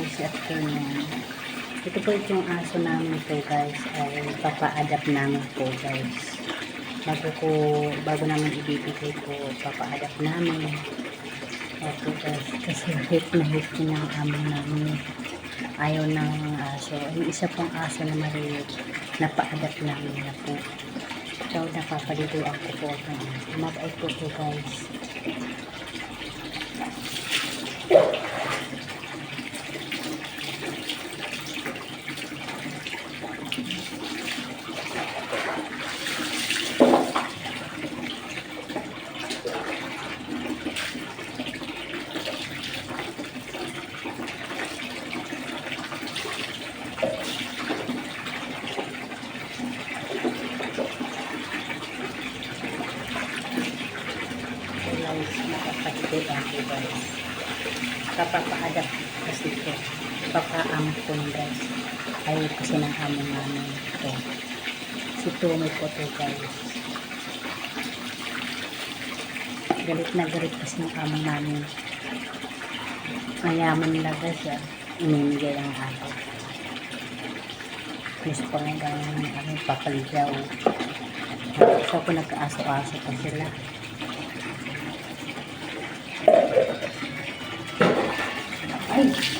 guys, afternoon. Ito po yung aso namin po guys, ay papa-adapt namin po guys. Bago naman ibibigay po, papa-adapt namin. Opo guys, kasi hit na ng amo namin. Ayaw ng aso. Yung isa pong aso na maliit, napa-adapt namin na po. So, napapaliguan ko po ng aso. Mabait po po guys. Nakapagpil ako guys. Kapapa-adapt kasi po. Papa-ampon guys. Ayaw kasi ng amo namin ito. Si Tommy po to guys. Galit na galit kasi ng amo namin. Mayaman lang siya. Inimigay ang ako. Gusto pa nga ang papaligaw. So kung nagkaaso-aso pa sila. Ay!